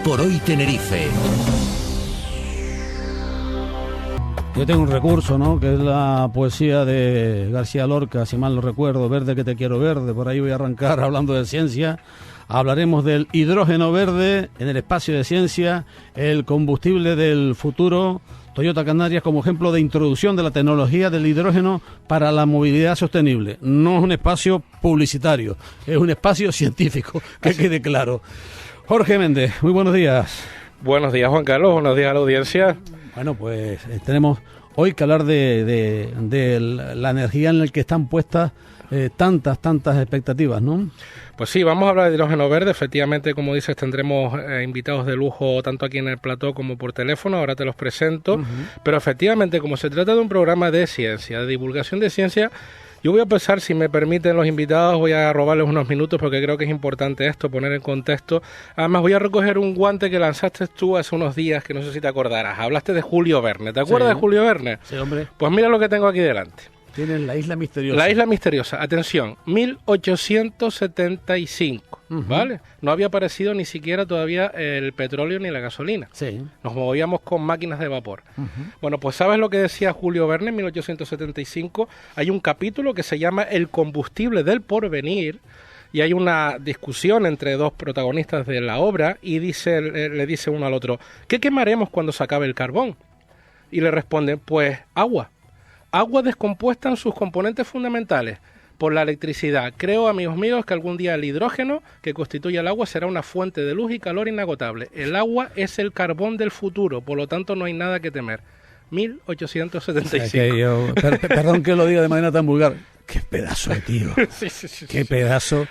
por hoy Tenerife. Yo tengo un recurso, ¿no?, que es la poesía de García Lorca, si mal no recuerdo, Verde que te quiero verde. Por ahí voy a arrancar hablando de ciencia. Hablaremos del hidrógeno verde en el espacio de ciencia, el combustible del futuro. Toyota Canarias como ejemplo de introducción de la tecnología del hidrógeno para la movilidad sostenible. No es un espacio publicitario, es un espacio científico, que quede claro. Jorge Méndez, muy buenos días. Buenos días, Juan Carlos, buenos días a la audiencia. Bueno, pues tenemos hoy que hablar de la energía en la que están puestas tantas expectativas, ¿no? Pues sí, vamos a hablar de hidrógeno verde. Efectivamente, como dices, tendremos invitados de lujo tanto aquí en el plató como por teléfono. Ahora te los presento. Pero efectivamente, como se trata de un programa de ciencia, de divulgación de ciencia, yo voy a empezar, si me permiten los invitados, voy a robarles unos minutos porque creo que es importante esto, poner en contexto. Además, voy a recoger un guante que lanzaste tú hace unos días, que no sé si te acordarás. Hablaste de Julio Verne. ¿Te acuerdas de Julio Verne? Sí, hombre. Pues mira lo que tengo aquí delante. Tienes la isla misteriosa. La isla misteriosa, atención, 1875, ¿vale? No había aparecido ni siquiera todavía el petróleo ni la gasolina. Sí. Nos movíamos con máquinas de vapor. Bueno, pues ¿sabes lo que decía Julio Verne en 1875? Hay un capítulo que se llama El combustible del porvenir, y hay una discusión entre dos protagonistas de la obra, y le dice uno al otro, ¿qué quemaremos cuando se acabe el carbón? Y le responden, pues agua. Agua descompuesta en sus componentes fundamentales por la electricidad. Creo, amigos míos, que algún día el hidrógeno que constituye el agua será una fuente de luz y calor inagotable. El agua es el carbón del futuro, por lo tanto no hay nada que temer. 1875. Perdón que lo diga de manera tan vulgar. Qué pedazo de tío. Qué pedazo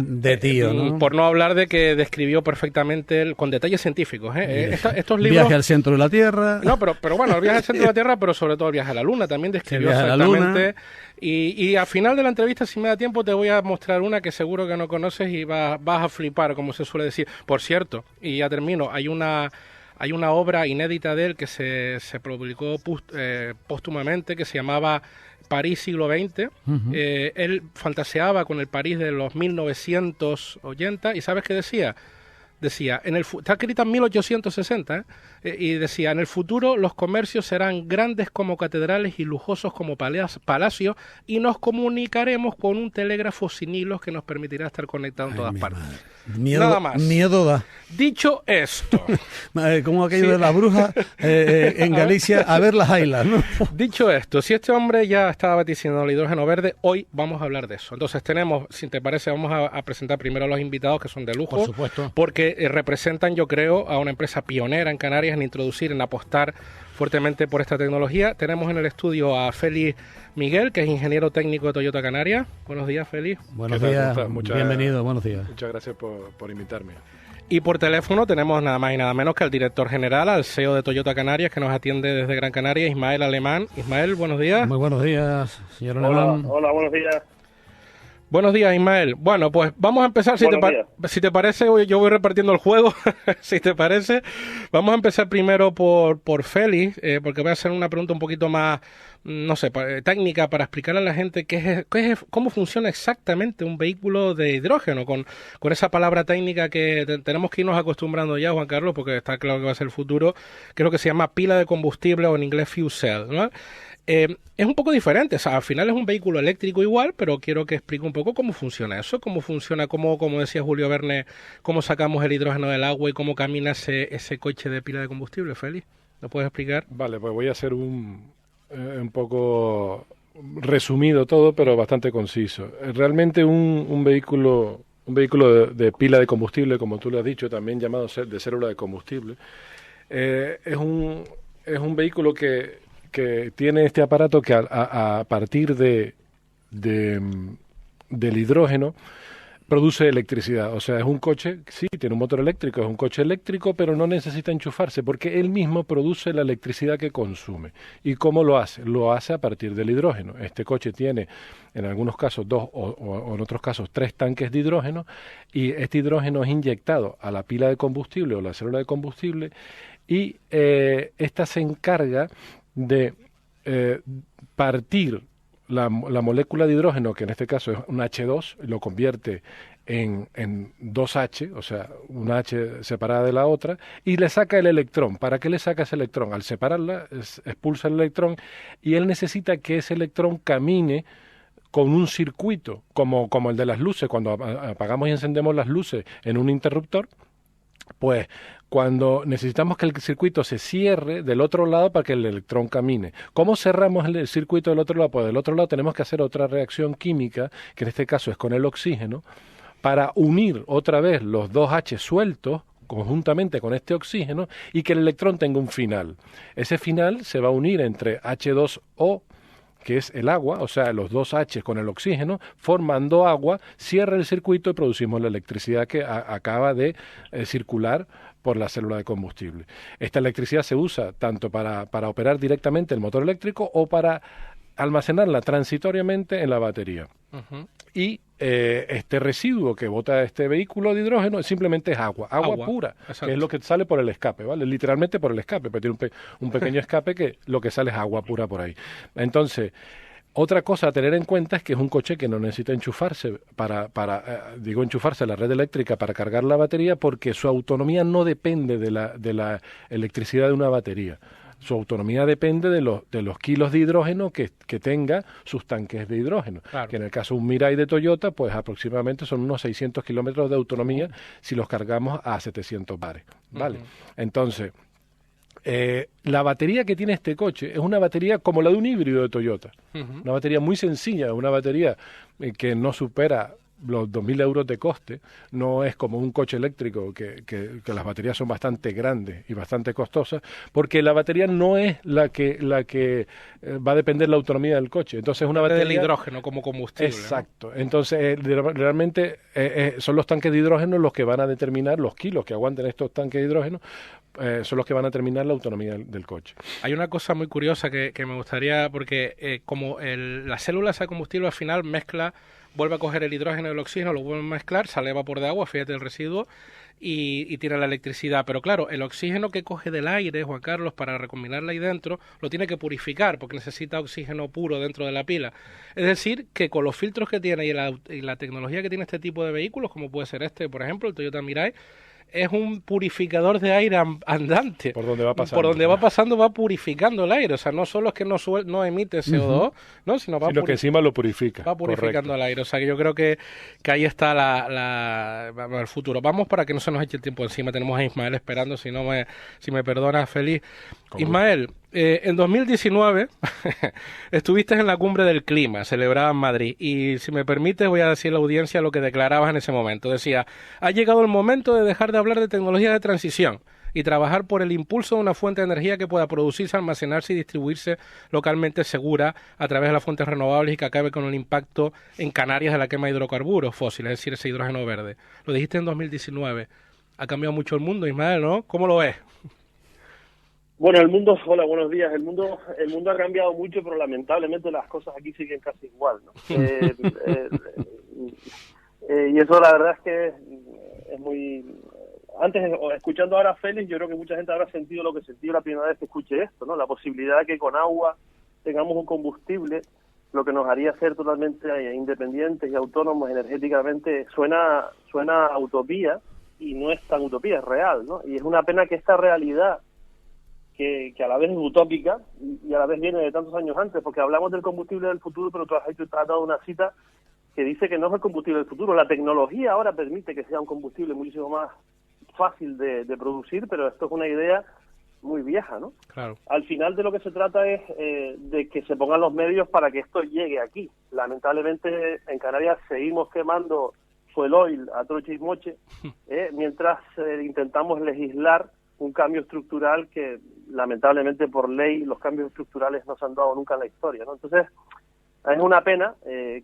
de tío, ¿no? Por no hablar de que describió perfectamente, con detalles científicos, estos libros... Viaje al centro de la Tierra. No, pero bueno, el viaje al centro de la Tierra, pero sobre todo el viaje a la Luna, también describió exactamente. Y al final de la entrevista, si me da tiempo, te voy a mostrar una que seguro que no conoces y vas a flipar, como se suele decir. Por cierto, y ya termino, hay una obra inédita de él que se publicó póstumamente, que se llamaba París siglo XX. Él fantaseaba con el París de los 1980, y ¿sabes qué decía? Decía, está escrita en 1860, y decía, en el futuro los comercios serán grandes como catedrales y lujosos como palacios, y nos comunicaremos con un telégrafo sin hilos que nos permitirá estar conectados en todas partes. Nada más. Miedo da. Dicho esto... como aquello de la bruja en Galicia, a ver las ailas, ¿no? Dicho esto, si este hombre ya estaba vaticinando el hidrógeno verde, hoy vamos a hablar de eso. Entonces tenemos, si te parece, vamos a presentar primero a los invitados, que son de lujo. Por supuesto. Porque representan, yo creo, a una empresa pionera en Canarias en introducir, en apostar fuertemente por esta tecnología. Tenemos en el estudio a Félix Miguel, que es ingeniero técnico de Toyota Canarias. Buenos días, Félix. Buenos días, bienvenido, buenos días. Muchas gracias por invitarme. Y por teléfono tenemos nada más y nada menos que al director general, al CEO de Toyota Canarias, que nos atiende desde Gran Canaria, Ismael Alemán. Ismael, buenos días. Muy buenos días, señor Alemán. Hola, buenos días. Buenos días, Ismael. Bueno, pues vamos a empezar, si te parece, yo voy repartiendo el juego, si te parece. Vamos a empezar primero por Félix, porque voy a hacer una pregunta un poquito más, no sé, técnica, para explicarle a la gente cómo funciona exactamente un vehículo de hidrógeno, con esa palabra técnica que tenemos que irnos acostumbrando ya, Juan Carlos, porque está claro que va a ser el futuro, que es lo que se llama pila de combustible, o en inglés fuel cell, ¿no? Es un poco diferente, o sea, al final es un vehículo eléctrico igual, pero quiero que explique un poco cómo funciona eso, como decía Julio Verne, cómo sacamos el hidrógeno del agua y cómo camina ese coche de pila de combustible. Félix, ¿lo puedes explicar? Vale, pues voy a hacer un poco resumido todo, pero bastante conciso. Realmente un vehículo de pila de combustible, como tú lo has dicho, también llamado de célula de combustible, es un vehículo que tiene este aparato que a partir del hidrógeno produce electricidad. O sea, es un coche, sí, tiene un motor eléctrico, es un coche eléctrico, pero no necesita enchufarse porque él mismo produce la electricidad que consume. ¿Y cómo lo hace? Lo hace a partir del hidrógeno. Este coche tiene, en algunos casos, 2 o en otros casos 3 tanques de hidrógeno, y este hidrógeno es inyectado a la pila de combustible o la célula de combustible, y esta se encarga de partir la molécula de hidrógeno, que en este caso es un H2, lo convierte en 2H, o sea, una H separada de la otra, y le saca el electrón. ¿Para qué le saca ese electrón? Al separarla, expulsa el electrón, y él necesita que ese electrón camine con un circuito, como el de las luces, cuando apagamos y encendemos las luces en un interruptor. Pues cuando necesitamos que el circuito se cierre del otro lado para que el electrón camine. ¿Cómo cerramos el circuito del otro lado? Pues del otro lado tenemos que hacer otra reacción química, que en este caso es con el oxígeno, para unir otra vez los dos H sueltos conjuntamente con este oxígeno y que el electrón tenga un final. Ese final se va a unir entre H2O, que es el agua, o sea, los dos H con el oxígeno, formando agua, cierra el circuito y producimos la electricidad que acaba de circular por la célula de combustible. Esta electricidad se usa tanto para operar directamente el motor eléctrico o para almacenarla transitoriamente en la batería. Uh-huh. Y este residuo que bota este vehículo de hidrógeno simplemente es agua pura, exacto, que es lo que sale por el escape, ¿vale? Literalmente por el escape, pero tiene un pequeño escape que lo que sale es agua pura por ahí. Entonces, otra cosa a tener en cuenta es que es un coche que no necesita enchufarse enchufarse a la red eléctrica para cargar la batería, porque su autonomía no depende de la electricidad de una batería. Su autonomía depende de los kilos de hidrógeno que tenga sus tanques de hidrógeno. Claro. Que en el caso de un Mirai de Toyota, pues aproximadamente son unos 600 kilómetros de autonomía si los cargamos a 700 bares. ¿Vale? Uh-huh. Entonces, la batería que tiene este coche es una batería como la de un híbrido de Toyota. Uh-huh. Una batería muy sencilla, una batería que no supera los 2.000 euros de coste. No es como un coche eléctrico que las baterías son bastante grandes y bastante costosas, porque la batería no es la que va a depender la autonomía del coche. Entonces una batería del hidrógeno como combustible. Exacto. ¿No? Entonces realmente son los tanques de hidrógeno los que van a determinar los kilos que aguanten estos tanques de hidrógeno. Son los que van a determinar la autonomía del coche. Hay una cosa muy curiosa que me gustaría, porque como la célula de combustible al final vuelve a coger el hidrógeno y el oxígeno, lo vuelve a mezclar, sale vapor de agua, fíjate el residuo, y tiene la electricidad. Pero claro, el oxígeno que coge del aire, Juan Carlos, para recombinarla ahí dentro, lo tiene que purificar, porque necesita oxígeno puro dentro de la pila. Es decir, que con los filtros que tiene y la tecnología que tiene este tipo de vehículos, como puede ser por ejemplo, el Toyota Mirai, es un purificador de aire andante. Por donde va pasando. Por donde va pasando va purificando el aire. O sea, no solo es que no emite CO2, uh-huh, ¿no? Sino que encima lo purifica. Va purificando el aire. O sea, que yo creo que ahí está el futuro. Vamos para que no se nos eche el tiempo encima. Tenemos a Ismael esperando, si me perdonas, Félix. Ismael, en 2019 estuviste en la cumbre del clima, celebrada en Madrid, y si me permites voy a decir a la audiencia lo que declarabas en ese momento. Decía, ha llegado el momento de dejar de hablar de tecnología de transición y trabajar por el impulso de una fuente de energía que pueda producirse, almacenarse y distribuirse localmente segura a través de las fuentes renovables y que acabe con el impacto en Canarias de la quema de hidrocarburos fósiles, es decir, ese hidrógeno verde. Lo dijiste en 2019. Ha cambiado mucho el mundo, Ismael, ¿no? ¿Cómo lo ves? Bueno, hola, buenos días. El mundo ha cambiado mucho, pero lamentablemente las cosas aquí siguen casi igual, ¿no? Y eso la verdad es que es muy... Antes, escuchando ahora a Félix, yo creo que mucha gente habrá sentido lo que sentí la primera vez que escuché esto, ¿no? La posibilidad de que con agua tengamos un combustible, lo que nos haría ser totalmente independientes y autónomos energéticamente, suena a utopía, y no es tan utopía, es real, ¿no? Y es una pena que esta realidad, que a la vez es utópica y a la vez viene de tantos años antes, porque hablamos del combustible del futuro, pero tú has dado una cita que dice que no es el combustible del futuro. La tecnología ahora permite que sea un combustible muchísimo más fácil de producir, pero esto es una idea muy vieja, ¿no? Claro. Al final de lo que se trata es de que se pongan los medios para que esto llegue aquí. Lamentablemente en Canarias seguimos quemando fuel oil a troche y moche, mientras intentamos legislar un cambio estructural que lamentablemente por ley los cambios estructurales no se han dado nunca en la historia, ¿no? Entonces es una pena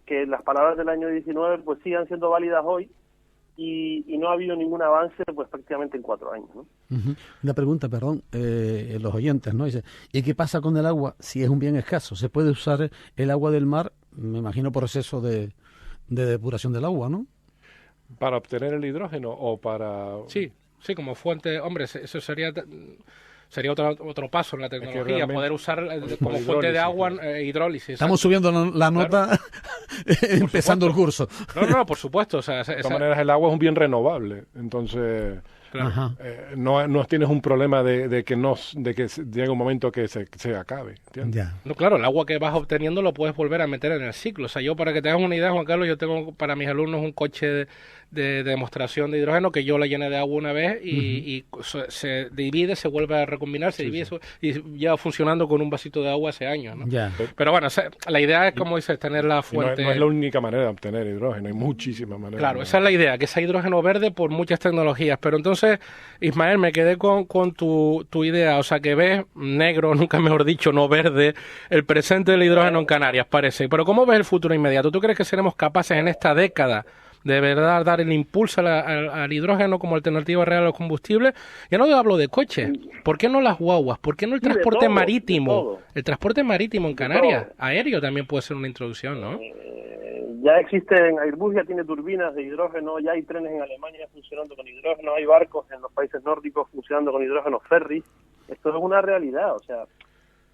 que las palabras del año 19 pues sigan siendo válidas hoy y no ha habido ningún avance pues prácticamente en 4 años, ¿no? Uh-huh. Una pregunta, perdón, los oyentes, ¿no? Dice, ¿y qué pasa con el agua si es un bien escaso? ¿Se puede usar el agua del mar? Me imagino proceso de depuración del agua, ¿no? ¿Para obtener el hidrógeno o para...? Sí, como fuente, hombre, eso sería Sería otro paso en la tecnología, poder usar como fuente de agua hidrólisis. Estamos subiendo la nota empezando el curso. No, por supuesto. O sea, de todas maneras, el agua es un bien renovable, entonces no tienes un problema de que llegue un momento que se acabe. Ya. No, claro, el agua que vas obteniendo lo puedes volver a meter en el ciclo. O sea, yo, para que te hagas una idea, Juan Carlos, yo tengo para mis alumnos un coche de demostración de hidrógeno que yo la llené de agua una vez y se divide, se vuelve a recombinar, y lleva funcionando con un vasito de agua hace años, ¿no? Ya. Pero bueno, la idea es, como dices, tener la fuente. No es la única manera de obtener hidrógeno, hay muchísimas maneras. Claro, esa es la idea, que sea hidrógeno verde por muchas tecnologías. Pero entonces, Ismael, me quedé con tu idea, o sea, que ves negro, nunca mejor dicho, no verde, el presente del hidrógeno en Canarias, parece. Pero ¿cómo ves el futuro inmediato? ¿Tú crees que seremos capaces en esta década de verdad dar el impulso al hidrógeno como alternativa real a los combustibles? Ya no hablo de coches. ¿Por qué no las guaguas? ¿Por qué no el transporte marítimo? El transporte marítimo en Canarias, aéreo, también puede ser una introducción, ¿no? Ya existen, Airbus ya tiene turbinas de hidrógeno, ya hay trenes en Alemania funcionando con hidrógeno, hay barcos en los países nórdicos funcionando con hidrógeno, ferries. Esto es una realidad, o sea,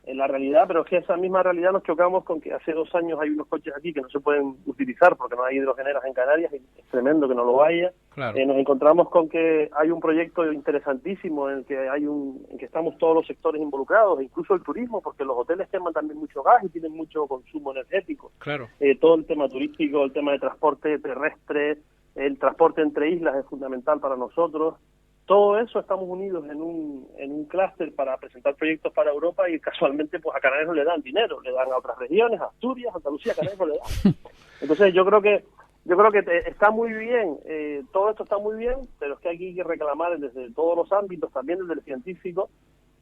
en la realidad, pero es que esa misma realidad nos chocamos con que hace 2 años hay unos coches aquí que no se pueden utilizar porque no hay hidrogeneras en Canarias, y es tremendo que no lo haya. Claro. Nos encontramos con que hay un proyecto interesantísimo en el que en que estamos todos los sectores involucrados, incluso el turismo, porque los hoteles queman también mucho gas y tienen mucho consumo energético. Claro. Todo el tema turístico, el tema de transporte terrestre, el transporte entre islas es fundamental para nosotros. Todo eso estamos unidos en un clúster para presentar proyectos para Europa, y casualmente pues a Canarias no le dan dinero, le dan a otras regiones, a Asturias, Andalucía, a Canarias no le dan. Entonces yo creo que está muy bien, todo esto está muy bien, pero es que hay que reclamar desde todos los ámbitos, también desde el científico,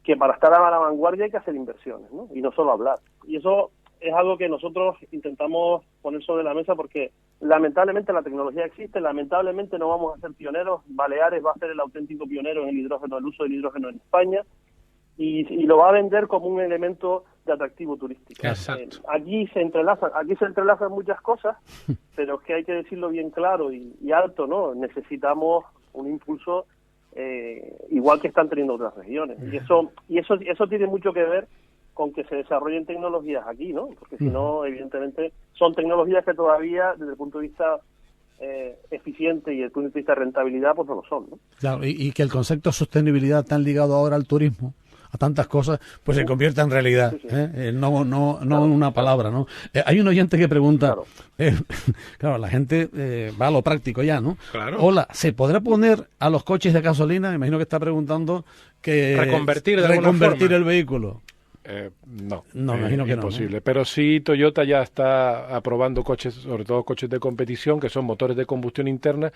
que para estar a la vanguardia hay que hacer inversiones, ¿no? Y no solo hablar. Y eso es algo que nosotros intentamos poner sobre la mesa, porque lamentablemente la tecnología existe, lamentablemente no vamos a ser pioneros. Baleares va a ser el auténtico pionero en el hidrógeno, el uso del hidrógeno en España, y lo va a vender como un elemento de atractivo turístico. Exacto. Aquí se entrelazan muchas cosas, pero es que hay que decirlo bien claro y alto, ¿no? Necesitamos un impulso igual que están teniendo otras regiones, y eso tiene mucho que ver con que se desarrollen tecnologías aquí, ¿no? Porque si no, evidentemente, son tecnologías que todavía, desde el punto de vista eficiente y desde el punto de vista de rentabilidad, pues no lo son, ¿no? Claro, y que el concepto de sostenibilidad tan ligado ahora al turismo, a tantas cosas, pues se convierta en realidad, sí. no Claro, en una palabra, ¿no? Hay un oyente que pregunta, claro, claro, la gente va a lo práctico ya, ¿no? Claro. Hola, ¿se podrá poner a los coches de gasolina? Me imagino que está preguntando que reconvertir el vehículo. No, me imagino que imposible. no. Pero sí, Toyota ya está aprobando coches, sobre todo coches de competición, que son motores de combustión interna,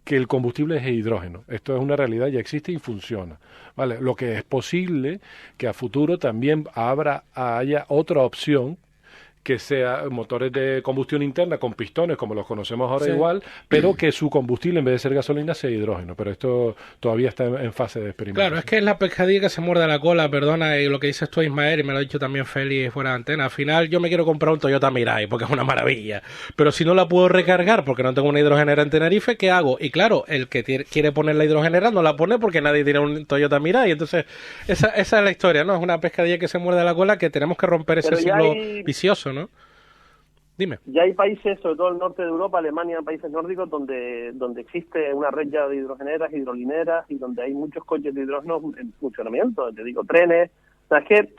que el combustible es hidrógeno. Esto es una realidad, ya existe y funciona. ¿Vale? Lo que es posible que a futuro también haya otra opción, que sea motores de combustión interna con pistones, como los conocemos ahora igual, pero que su combustible, en vez de ser gasolina, sea hidrógeno. Pero esto todavía está en fase de experimentación. Claro, es que es la pescadilla que se muerde la cola, perdona, y lo que dices tú, Ismael, y me lo ha dicho también Félix fuera de antena. Al final yo me quiero comprar un Toyota Mirai, porque es una maravilla, pero si no la puedo recargar porque no tengo una hidrogenera en Tenerife, ¿qué hago? Y claro, el que quiere poner la hidrogenera no la pone porque nadie tiene un Toyota Mirai. Entonces, esa es la historia, ¿no? Es una pescadilla que se muerde la cola, que tenemos que romper ese ciclo vicioso, ¿no? Dime. Ya hay países, sobre todo el norte de Europa, Alemania, países nórdicos, donde existe una red ya de hidrogeneras, hidrolineras, y donde hay muchos coches de hidrógeno en funcionamiento, te digo, trenes. O sea, es que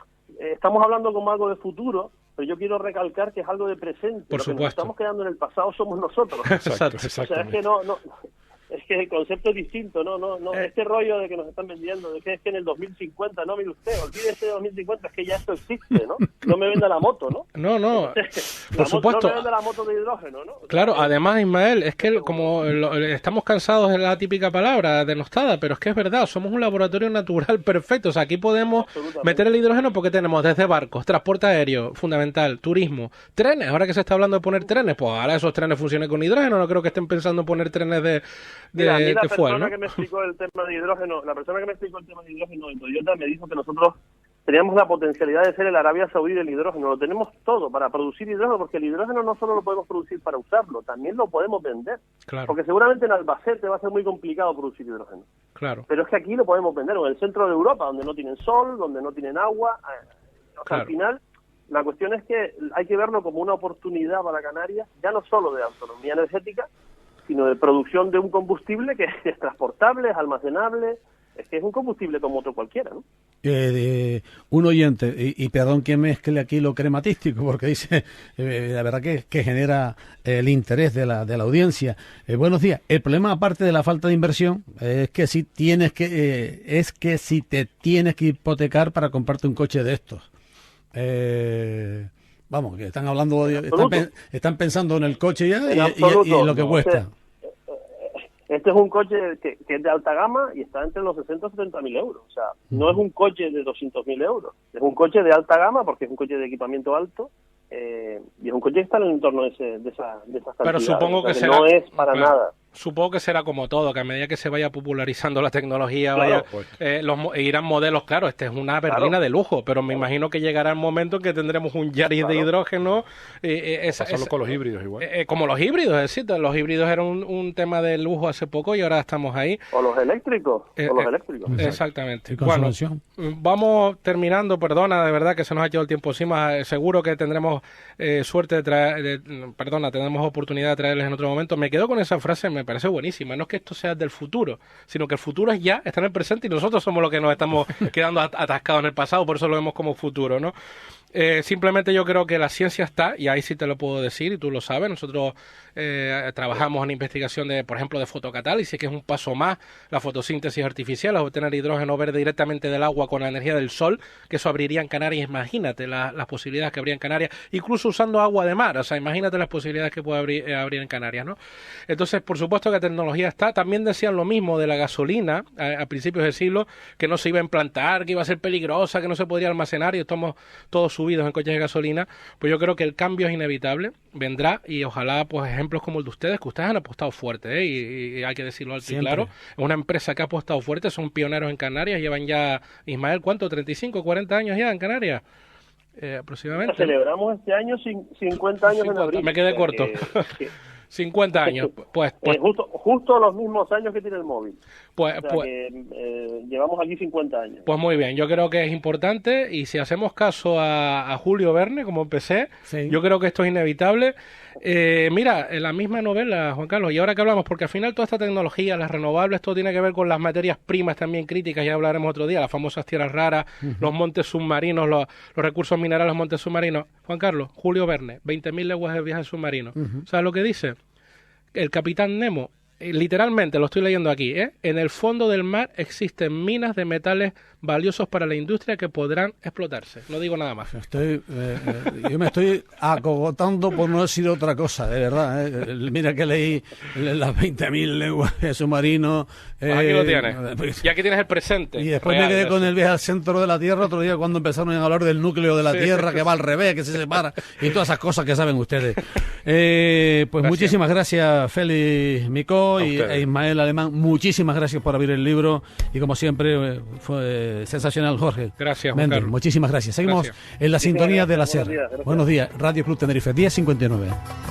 estamos hablando como algo de futuro, pero yo quiero recalcar que es algo de presente. Por supuesto. Lo que nos estamos quedando en el pasado somos nosotros. Exacto. O sea, es que es que el concepto es distinto, no este rollo de que nos están vendiendo, de que es que en el 2050, no, mire usted, olvídese de 2050, es que ya esto existe, ¿no? No me venda la moto, ¿no? No, por supuesto. No me venda la moto de hidrógeno, ¿no? Claro, además, Ismael, es que estamos cansados de la típica palabra denostada, pero es que es verdad, somos un laboratorio natural perfecto. O sea, aquí podemos meter el hidrógeno porque tenemos desde barcos, transporte aéreo, fundamental, turismo, trenes. Ahora que se está hablando de poner trenes, pues ahora esos trenes funcionen con hidrógeno. No creo que estén pensando en poner trenes de fuel, ¿no? Que me explicó el tema de hidrógeno, la persona que me explicó el tema de hidrógeno en Toyota me dijo que nosotros teníamos la potencialidad de ser el Arabia Saudí del hidrógeno. Lo tenemos todo para producir hidrógeno, porque el hidrógeno no solo lo podemos producir para usarlo, también lo podemos vender. Claro. Porque seguramente en Albacete va a ser muy complicado producir hidrógeno. Claro. Pero es que aquí lo podemos vender, o en el centro de Europa, donde no tienen sol, donde no tienen agua. O sea, Claro. al final, la cuestión es que hay que verlo como una oportunidad para Canarias, ya no solo de autonomía energética, sino de producción de un combustible que es transportable, es almacenable, es que es un combustible como otro cualquiera, ¿no? Un oyente, y perdón que mezcle aquí lo crematístico, porque dice, la verdad que genera el interés de la audiencia. Buenos días. El problema, aparte de la falta de inversión, es que si te tienes que hipotecar para comprarte un coche de estos. Vamos, que están hablando, están pensando en el coche ya y lo que cuesta. Este es un coche que es de alta gama y está entre los 60 y 70 mil euros. O sea, no es un coche de 200.000 euros. Es un coche de alta gama porque es un coche de equipamiento alto y es un coche que está en el entorno de esas cantidades. Pero supongo que será, no es para nada. Supongo que será como todo, que a medida que se vaya popularizando la tecnología, Claro, irán modelos, claro, este es una berlina de lujo, pero me imagino que llegará el momento en que tendremos un Yaris de hidrógeno. Solo con los híbridos igual. Como los híbridos, es decir, los híbridos eran un tema de lujo hace poco y ahora estamos ahí. O los eléctricos. Exactamente. Bueno, vamos terminando, perdona, de verdad que se nos ha echado el tiempo encima, seguro que tendremos suerte tendremos oportunidad de traerles en otro momento. Me quedo con esa frase, me parece buenísima. No es que esto sea del futuro, sino que el futuro es ya, está en el presente y nosotros somos los que nos estamos quedando atascados en el pasado, por eso lo vemos como futuro, ¿no? Simplemente yo creo que la ciencia está, y ahí sí te lo puedo decir, y tú lo sabes, nosotros trabajamos en investigación de, por ejemplo, de fotocatálisis, que es un paso más, la fotosíntesis artificial, obtener hidrógeno verde directamente del agua con la energía del sol, que eso abriría en Canarias, imagínate las posibilidades que habría en Canarias, incluso usando agua de mar, o sea, imagínate las posibilidades que puede abrir en Canarias, ¿no? Entonces, por supuesto que la tecnología está, también decían lo mismo de la gasolina a principios del siglo, que no se iba a implantar, que iba a ser peligrosa, que no se podría almacenar, y estamos todos subidos en coches de gasolina. Pues yo creo que el cambio es inevitable, vendrá, y ojalá pues ejemplos como el de ustedes, que ustedes han apostado fuerte, y hay que decirlo alto y claro, es una empresa que ha apostado fuerte, son pioneros en Canarias, llevan ya, Ismael, ¿cuánto? ¿35, 40 años ya en Canarias? Aproximadamente. Celebramos este año 50 años en abril. Me quedé corto. 50 años, pues justo los mismos años que tiene el móvil. Llevamos aquí 50 años. Pues muy bien, yo creo que es importante, y si hacemos caso a Julio Verne, como empecé, sí, yo creo que esto es inevitable. Mira, en la misma novela, Juan Carlos, y ahora que hablamos, porque al final toda esta tecnología, las renovables, todo tiene que ver con las materias primas también críticas, ya hablaremos otro día, las famosas tierras raras, los montes submarinos, los recursos minerales, los montes submarinos. Juan Carlos, Julio Verne, 20.000 leguas de viaje submarino. ¿Sabes lo que dice? El capitán Nemo, literalmente lo estoy leyendo aquí, en el fondo del mar existen minas de metales valiosos para la industria que podrán explotarse. No digo nada más. Yo me estoy acogotando por no decir otra cosa, de verdad. Mira que leí las 20.000 leguas de submarino. Pues aquí lo tienes. Y aquí tienes el presente. Y después me quedé con el viaje al centro de la Tierra otro día cuando empezaron a hablar del núcleo de la Tierra, que va al revés, que se separa, y todas esas cosas que saben ustedes. Pues muchísimas gracias, Félix Micó e Ismael Alemán. Muchísimas gracias por abrir el libro, y como siempre fue sensacional, Jorge. Gracias, Méndez, Carlos. Muchísimas gracias. Seguimos en la sintonía de la SER. Buenos días, Radio Club Tenerife, 10:59.